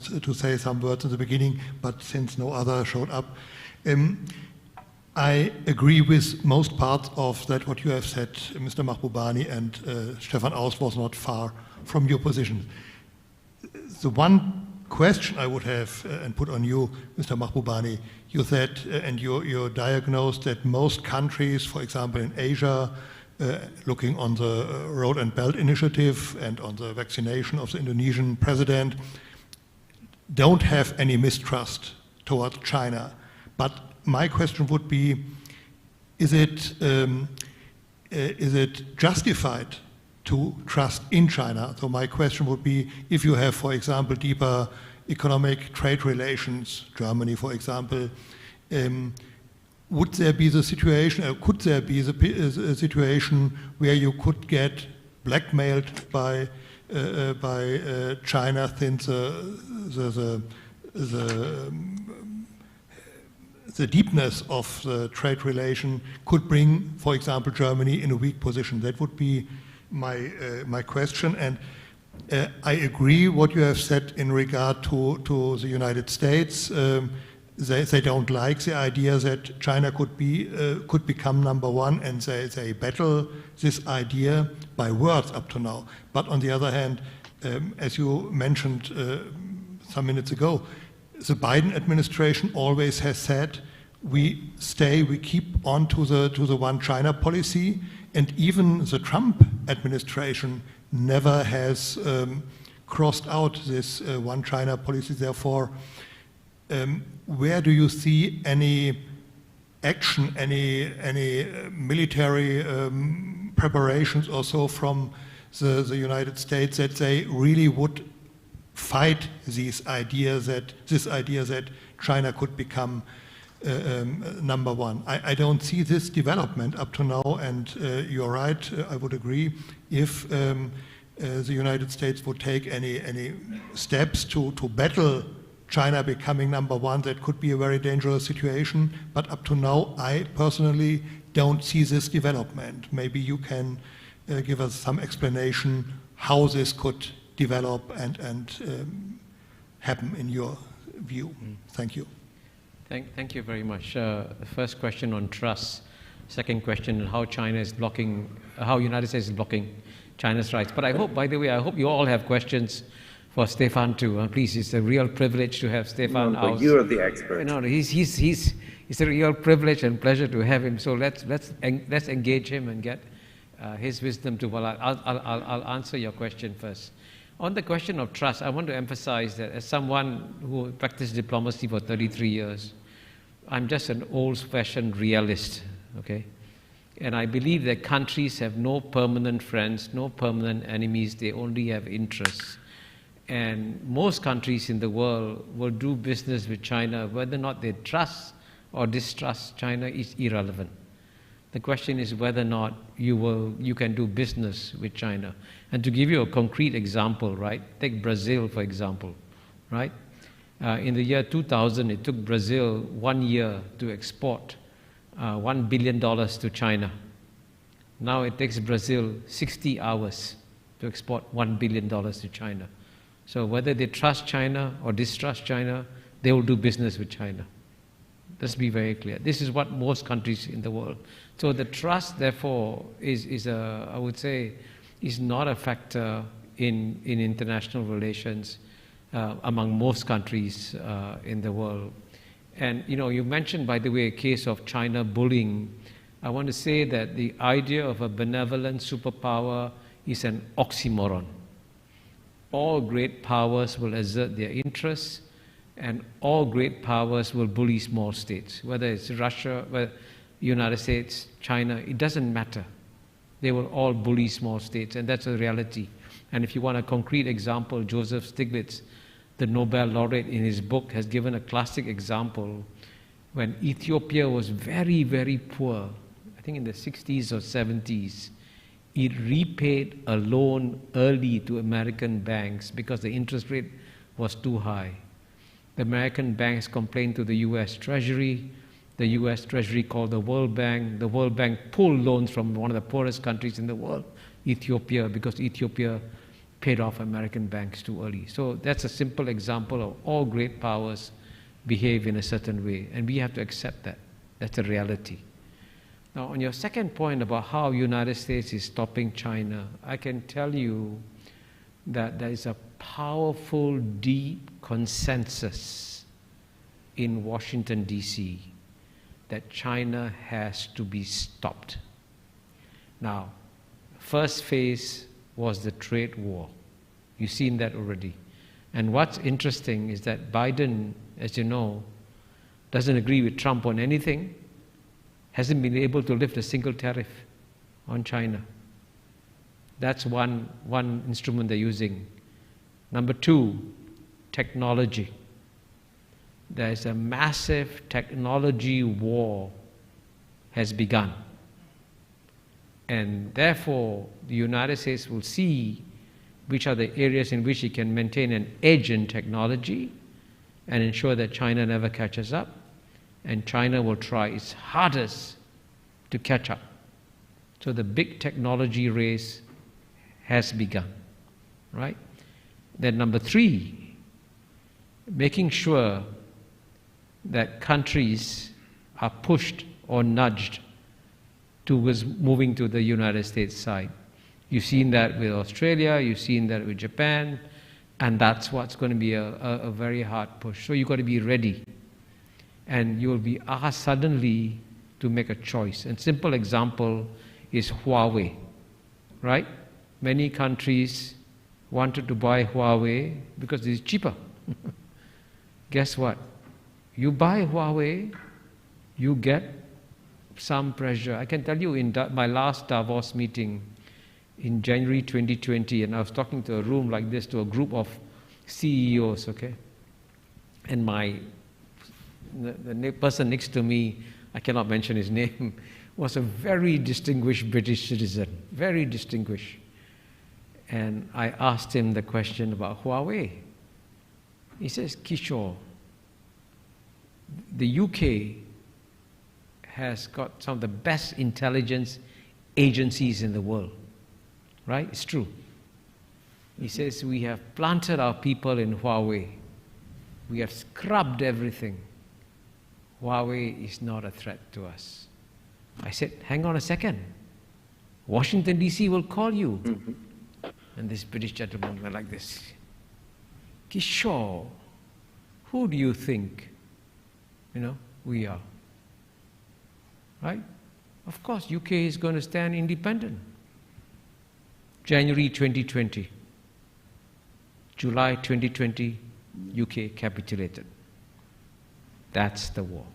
to say some words in the beginning, but since no other showed up. I agree with most parts of that what you have said, Mr. Mahbubani, and Stefan Aus was not far from your position. The one question I would have and put on you, Mr. Mahbubani, you said and you diagnosed that most countries, for example in Asia, looking on the Road and Belt Initiative and on the vaccination of the Indonesian president, don't have any mistrust toward China. But my question would be, is it justified to trust in China? So my question would be, if you have, for example, deeper economic trade relations, Germany, for example, would there be the situation, or could there be the situation where you could get blackmailed by China, since the deepness of the trade relation could bring, for example, Germany in a weak position? That would be my question. And I agree what you have said in regard to the United States. They don't like the idea that China could become number one, and they battle this idea by words up to now. But on the other hand, as you mentioned some minutes ago, the Biden administration always has said we keep on to the one China policy, and even the Trump administration never has crossed out this one China policy. Therefore, where do you see any action, any military preparations or so from the United States that they really would fight this idea that China could become number one? I don't see this development up to now, and you're right, I would agree. If the United States would take any steps to battle China becoming number one, that could be a very dangerous situation. But up to now, I personally don't see this development. Maybe you can give us some explanation how this could develop and happen in your view. Thank you. Thank you very much. The first question on trust. Second question on how United States is blocking China's rights. But I hope, by the way, you all have questions for Stefan too. Please, it's a real privilege to have Stefan out. But you're the expert. No, it's a real privilege and pleasure to have him. So let's engage him and get his wisdom too. Well, I'll answer your question first. On the question of trust, I want to emphasize that as someone who practiced diplomacy for 33 years, I'm just an old-fashioned realist, okay? And I believe that countries have no permanent friends, no permanent enemies, they only have interests. And most countries in the world will do business with China. Whether or not they trust or distrust China is irrelevant. The question is whether or not you can do business with China. And to give you a concrete example, right? Take Brazil, for example, right? In the year 2000, it took Brazil 1 year to export $1 billion to China. Now it takes Brazil 60 hours to export $1 billion to China. So whether they trust China or distrust China, they will do business with China. Let's be very clear. This is what most countries in the world. So the trust, therefore, I would say, is not a factor in international relations among most countries in the world. And you mentioned, by the way, a case of China bullying. I want to say that the idea of a benevolent superpower is an oxymoron. All great powers will exert their interests, and all great powers will bully small states, whether it's Russia, whether United States, China, it doesn't matter. They will all bully small states, and that's a reality. And if you want a concrete example, Joseph Stiglitz, the Nobel laureate, in his book has given a classic example when Ethiopia was very, very poor, I think in the 60s or 70s. It repaid a loan early to American banks because the interest rate was too high. The American banks complained to the US Treasury. The US Treasury called the World Bank. The World Bank pulled loans from one of the poorest countries in the world, Ethiopia, because Ethiopia paid off American banks too early. So that's a simple example of all great powers behave in a certain way, and we have to accept that. That's a reality. Now, on your second point about how United States is stopping China, I can tell you that there is a powerful, deep consensus in Washington, D.C. that China has to be stopped. Now, first phase was the trade war. You've seen that already. And what's interesting is that Biden, as you know, doesn't agree with Trump on anything, hasn't been able to lift a single tariff on China. That's one instrument they're using. Number two, technology. There's a massive technology war has begun. And therefore, the United States will see which are the areas in which it can maintain an edge in technology and ensure that China never catches up. And China will try its hardest to catch up. So the big technology race has begun, right? Then number three, making sure that countries are pushed or nudged towards moving to the United States side. You've seen that with Australia, you've seen that with Japan, and that's what's going to be a very hard push. So you've got to be ready. And you'll be asked suddenly to make a choice. A simple example is Huawei, right? Many countries wanted to buy Huawei because it's cheaper. Guess what? You buy Huawei, you get some pressure. I can tell you in my last Davos meeting in January 2020, and I was talking to a room like this to a group of CEOs, okay? And the person next to me, I cannot mention his name, was a very distinguished British citizen, very distinguished. And I asked him the question about Huawei. He says, Kishore, the UK has got some of the best intelligence agencies in the world, right? It's true. He says, we have planted our people in Huawei. We have scrubbed everything. Huawei is not a threat to us. I said, hang on a second. Washington, D.C. will call you. And this British gentleman went like this. Kishore, who do you think, we are? Right? Of course, UK is going to stand independent. January 2020. July 2020, UK capitulated. That's the war.